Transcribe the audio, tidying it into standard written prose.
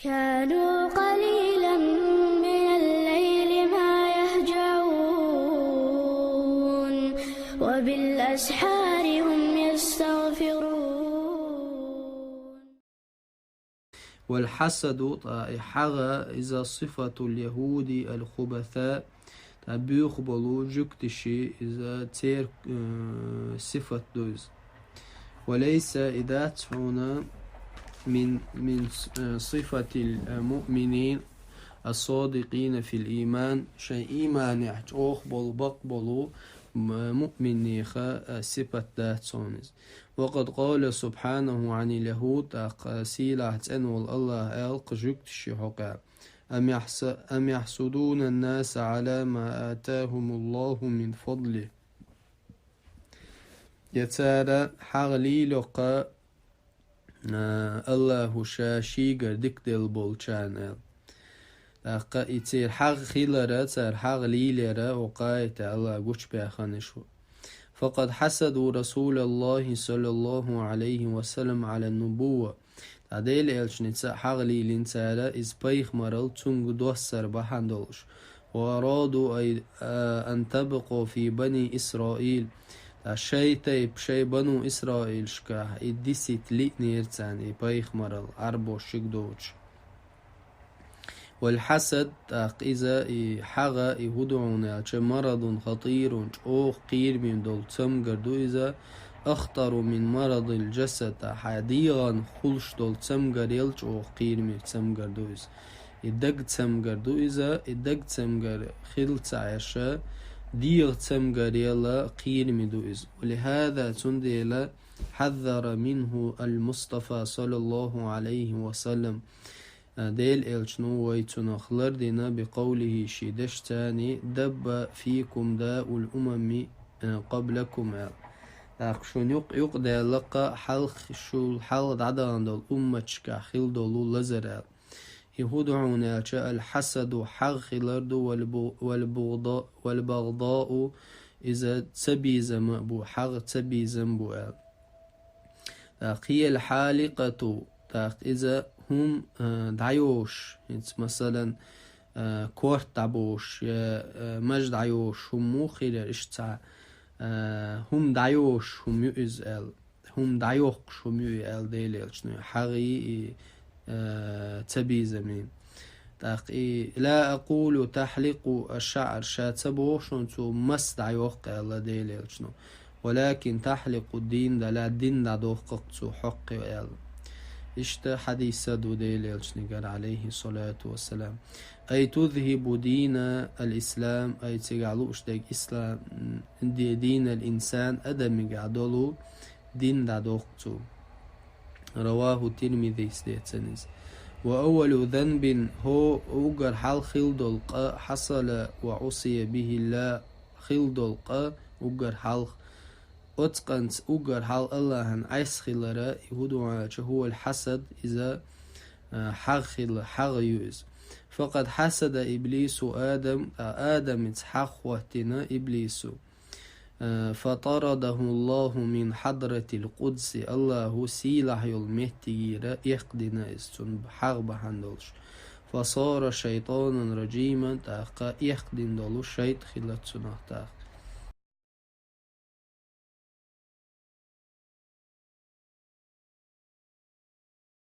كانوا قليلا من الليل ما يهجعون وبالأسحار هم يستغفرون. والحسد حغى إذا صفة اليهود الخبثاء بيقبلوا جكتشي إذا تير صفة دوز، وليس إذا تفعون من صفة المؤمنين الصادقين في الإيمان شيء إيمان يحجوخبل بقبلوا مؤمن خا صفة داتسونز. وقد قال سبحانه عن اليهود سيلة تنول الله ألق جكتشي حقا أم يحسدون الناس على ما آتاهم الله من فضله. يتارى حغلي لقى الله شاشي قردك دل بولشان أقا يتير حغ خيلرا تار حغ ليلرا وقايت الله قوش بيخانشو. فقد حسدوا رسول الله صلى الله عليه وسلم على النبوة. عديل إلشنيتسا حغ ليلين تارا إز بيخ مرل تنگ دوسر بحندولش، وأرادوا أن تبقوا في بني إسرائيل. شي تيب شي بنو إسرائيل شكاه إديسيت لئنيرتان بيخ مرل عربو شكدوش. والحسد إذا حغا يهدعون مرض خطير أو قير من دول تمقردو إذا أخطر من مرض الجسد حديغا خلش دول تمقريلش أو قير من تمقردو إذا إدق تمقردو إذا إدق تمقر خلت عيشا ديغ تمقريلا قير من دو إذا. ولهذا تنديلا حذر منه المصطفى صلى الله عليه وسلم ديل إلشنو ويتنخلر دينا بقوله شيدشتاني دب فيكم داء الأمم قبلكم. أخشون يقدر لقى حلق شو حلق عدان دول أمتشك خل دولو لزر يهدعون الحسد حغ خلرد والبغضاء إذا تبيزم بو حغ تبيزم بو هي الحالقة إذا هم دعيوش مثلا كورت دعبوش مجد عيوش هم مو خير اشتع هم دعيوش هم يؤزل هم دعيوش هم يؤل ديلي حغي تبي زمين. لا أقول تحلق الشعر شاتبوش انتو مس دعيوق الله ديلي ولكن تحلق الدين دا لا الدين دا دوققتو حق يؤل. اشت حديث دو ديلي قال عليه الصلاة والسلام أي تذهب دين الإسلام أي تجعلوش ديك إسلام دين الإنسان أدم قعدولو دين دا دوقتو. رواه الترمذي سديتسنز. وأول ذنب هو أوجر حال خلدلق حصل وعصي به الله خلدلق أوجر حال أتقنت أوجر حال الله أن عيس خلرا يهدو هو الحسد إذا حغ يوز. فقد حسد إبليس آدم تحخوتنا إبليس فطرده الله من حضرة القدس. الله سيلح المهتير يقدنا استن حغ بحندلش فصار شيطانا رجيما تاقا يقدن دلو شيط خلت سنه تاق.